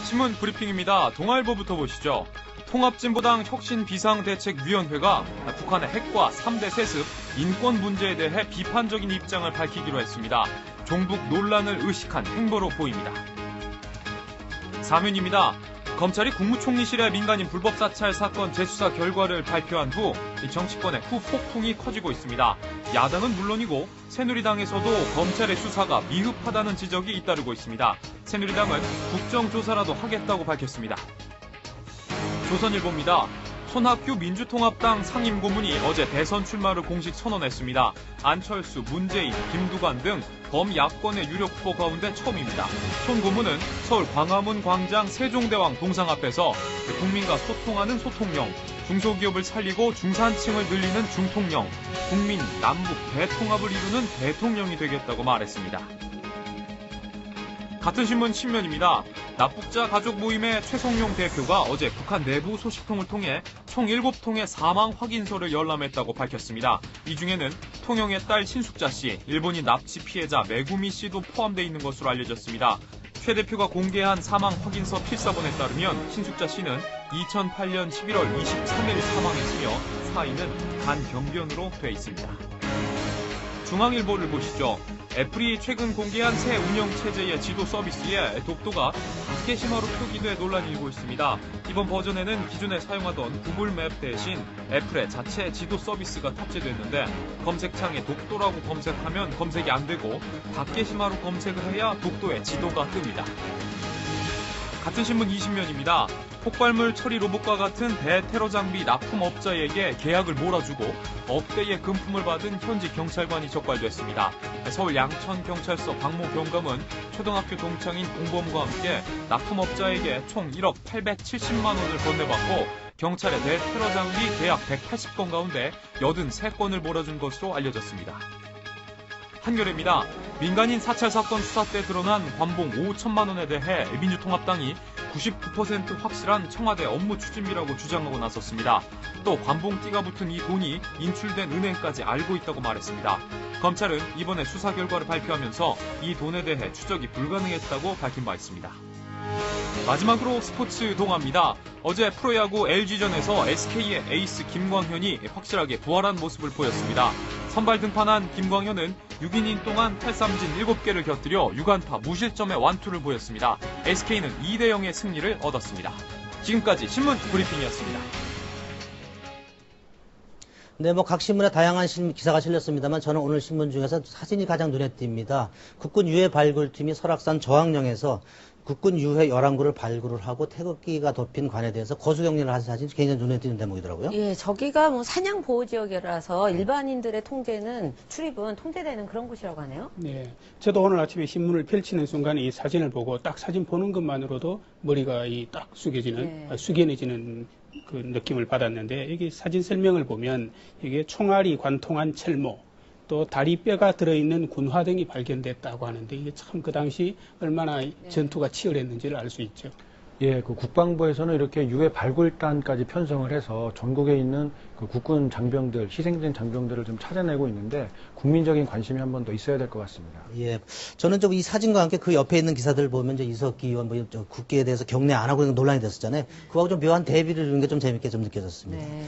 신문 브리핑입니다. 동아일보부터 보시죠. 통합진보당 혁신비상대책위원회가 북한의 핵과 3대 세습, 인권 문제에 대해 비판적인 입장을 밝히기로 했습니다. 종북 논란을 의식한 행보로 보입니다. 사면입니다. 검찰이 국무총리실의 민간인 불법 사찰 사건 재수사 결과를 발표한 후 정치권의 후폭풍이 커지고 있습니다. 야당은 물론이고 새누리당에서도 검찰의 수사가 미흡하다는 지적이 잇따르고 있습니다. 새누리당은 국정조사라도 하겠다고 밝혔습니다. 조선일보입니다. 손학규 민주통합당 상임고문이 어제 대선 출마를 공식 선언했습니다. 안철수, 문재인, 김두관 등 범야권의 유력 후보 가운데 처음입니다. 손 고문은 서울 광화문 광장 세종대왕 동상 앞에서 국민과 소통하는 소통령, 중소기업을 살리고 중산층을 늘리는 중통령, 국민 남북 대통합을 이루는 대통령이 되겠다고 말했습니다. 같은 신문 신면입니다. 납북자 가족 모임의 최성용 대표가 어제 북한 내부 소식통을 통해 총 7통의 사망 확인서를 열람했다고 밝혔습니다. 이 중에는 통영의 딸 신숙자 씨, 일본인 납치 피해자 메구미 씨도 포함되어 있는 것으로 알려졌습니다. 최 대표가 공개한 사망 확인서 필사본에 따르면 신숙자 씨는 2008년 11월 23일 사망했으며 사인은 간병변으로 돼 있습니다. 중앙일보를 보시죠. 애플이 최근 공개한 새 운영체제의 지도 서비스에 독도가 다케시마로 표기돼 논란이 일고 있습니다. 이번 버전에는 기존에 사용하던 구글 맵 대신 애플의 자체 지도 서비스가 탑재됐는데 검색창에 독도라고 검색하면 검색이 안 되고 다케시마로 검색을 해야 독도의 지도가 뜹니다. 같은 신문 20면입니다. 폭발물 처리 로봇과 같은 대테러 장비 납품업자에게 계약을 몰아주고 억대의 금품을 받은 현지 경찰관이 적발됐습니다. 서울 양천경찰서 박모 경감은 초등학교 동창인 공범과 함께 납품업자에게 총 1억 870만 원을 건네받고 경찰의 대테러 장비 계약 180건 가운데 83건을 몰아준 것으로 알려졌습니다. 한겨레입니다. 민간인 사찰 사건 수사 때 드러난 관봉 5천만 원에 대해 민주통합당이 99% 확실한 청와대 업무 추진비라고 주장하고 나섰습니다. 또 관봉띠가 붙은 이 돈이 인출된 은행까지 알고 있다고 말했습니다. 검찰은 이번에 수사 결과를 발표하면서 이 돈에 대해 추적이 불가능했다고 밝힌 바 있습니다. 마지막으로 스포츠 동아입니다. 어제 프로야구 LG전에서 SK의 에이스 김광현이 확실하게 부활한 모습을 보였습니다. 선발 등판한 김광현은 6이닝 동안 탈삼진 7개를 곁들여 6안타 무실점의 완투를 보였습니다. SK는 2대0의 승리를 얻었습니다. 지금까지 신문 브리핑이었습니다. 네, 각 신문에 다양한 기사가 실렸습니다만 저는 오늘 신문 중에서 사진이 가장 눈에 띕니다. 국군 유해 발굴팀이 설악산 저항령에서 국군 유해 11구를 발굴을 하고 태극기가 덮인 관에 대해서 거수경례를 한 사진이 굉장히 눈에 띄는 대목이더라고요. 예, 저기가 사냥 보호 지역이라서 일반인들의 출입은 통제되는 그런 곳이라고 하네요. 네, 저도 오늘 아침에 신문을 펼치는 순간 이 사진을 보고 딱 사진 보는 것만으로도 머리가 딱 숙연해지는 그 느낌을 받았는데 여기 사진 설명을 보면 이게 총알이 관통한 철모, 또 다리뼈가 들어있는 군화 등이 발견됐다고 하는데 이게 참 그 당시 얼마나 전투가 치열했는지를 알 수 있죠. 예, 그 국방부에서는 이렇게 유해 발굴단까지 편성을 해서 전국에 있는 그 국군 장병들, 희생된 장병들을 좀 찾아내고 있는데 국민적인 관심이 한 번 더 있어야 될 것 같습니다. 예, 저는 좀 이 사진과 함께 그 옆에 있는 기사들 보면 이석기 의원 국기에 대해서 경례 안 하고 논란이 됐었잖아요. 그거하고 좀 묘한 대비를 이루는 게 좀 재밌게 좀 느껴졌습니다. 네.